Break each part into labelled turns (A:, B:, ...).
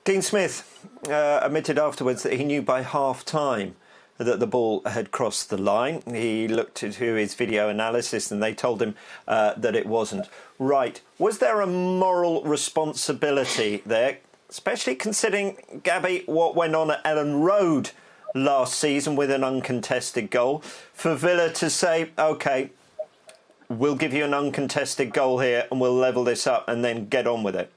A: Dean Smith admitted afterwards that he knew by half-time that the ball had crossed the line. He looked into his video analysis and they told him that it wasn't. Right. Was there a moral responsibility there, especially considering, Gabby, what went on at Ellen Road last season with an uncontested goal, for Villa to say, OK, we'll give you an uncontested goal here and we'll level this up and then get on with it?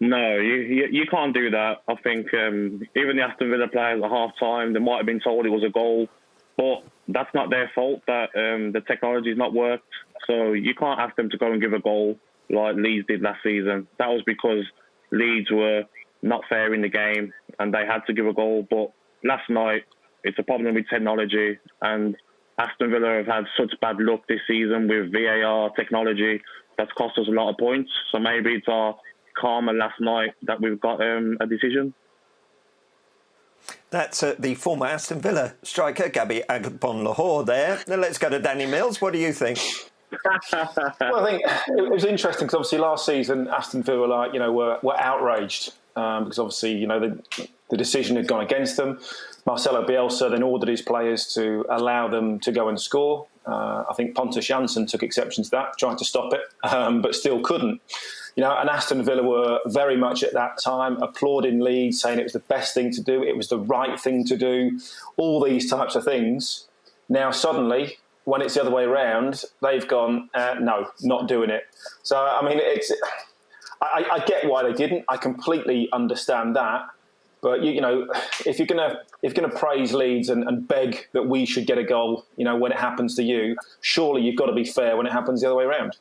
B: No, you can't do that. I think even the Aston Villa players at half-time, they might have been told it was a goal, but that's not their fault that the technology's not worked. So you can't ask them to go and give a goal like Leeds did last season. That was because Leeds were not fair in the game and they had to give a goal. But last night, it's a problem with technology, and Aston Villa have had such bad luck this season with VAR technology that's cost us a lot of points. So maybe it's our karma last night that we've got a decision.
A: That's the former Aston Villa striker, Agbonlahor there. Now let's go to Danny Mills. What do you think?
C: Well, I think it was interesting because obviously last season Aston Villa were outraged because obviously the decision had gone against them. Marcelo Bielsa then ordered his players to allow them to go and score. I think Pontus Jansson took exception to that, tried to stop it, but still couldn't. And Aston Villa were very much at that time applauding Leeds, saying it was the best thing to do, it was the right thing to do, all these types of things. Now, suddenly, when it's the other way around, they've gone, no, not doing it. So, I mean, I get why they didn't. I completely understand that. But, if you're gonna praise Leeds and beg that we should get a goal, when it happens to you, surely you've got to be fair when it happens the other way around.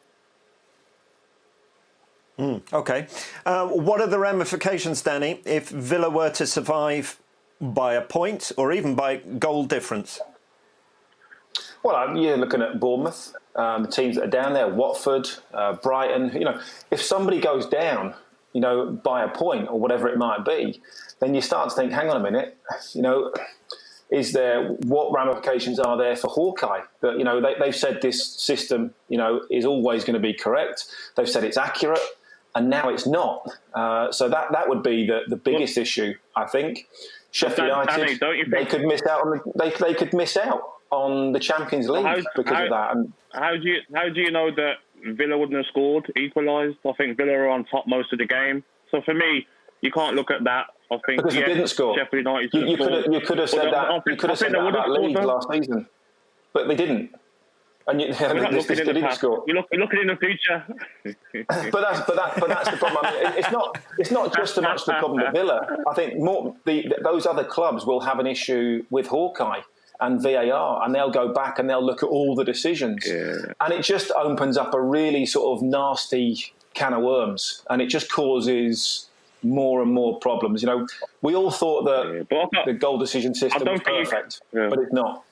A: OK. What are the ramifications, Danny, if Villa were to survive by a point or even by goal difference?
C: Well, you're looking at Bournemouth, the teams that are down there, Watford, Brighton. If somebody goes down, by a point or whatever it might be, then you start to think, hang on a minute, what ramifications are there for Hawkeye? That they've said this system, is always going to be correct. They've said it's accurate. And now it's not. So that would be the biggest issue, I think. Sheffield United, they could miss out on they could miss out on the Champions League because of that. And
B: how do you know that Villa wouldn't have scored, equalised? I think Villa are on top most of the game. So for me, you can't look at that. I think
C: because they didn't score.
B: Sheffield United
C: you could have said that. You could have said that about Leeds last season, but they didn't. And they didn't score.
B: You're looking in the future.
C: but that's the problem. I mean, it's not just so much the problem with Villa. I think more those other clubs will have an issue with Hawkeye and VAR, and they'll go back and they'll look at all the decisions, and it just opens up a really sort of nasty can of worms, and it just causes more and more problems. We all thought that the goal decision system was perfect, but it's not.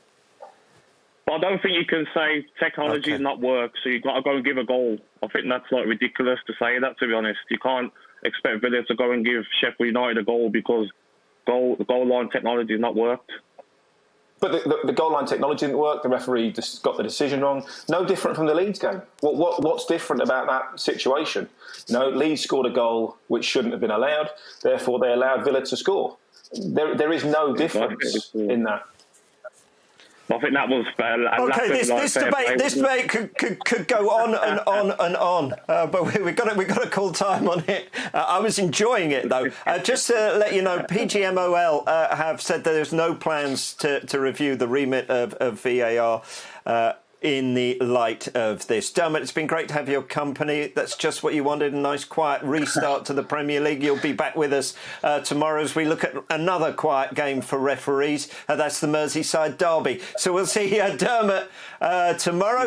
B: But I don't think you can say technology has not worked, so you've got to go and give a goal. I think that's ridiculous to say that, to be honest. You can't expect Villa to go and give Sheffield United a goal because the goal line technology has not worked.
C: But the goal line technology didn't work. The referee just got the decision wrong. No different from the Leeds game. What's different about that situation? Leeds scored a goal which shouldn't have been allowed. Therefore, they allowed Villa to score. There is no difference in that.
B: I think that was fair.
A: OK, this debate could go on and on and on, but we've got to call time on it. I was enjoying it though. Just to let you know, PGMOL have said that there's no plans to review the remit of VAR in the light of this. Dermot, it's been great to have your company. That's just what you wanted, a nice quiet restart to the Premier League. You'll be back with us tomorrow as we look at another quiet game for referees. That's the Merseyside derby. So we'll see Dermot tomorrow.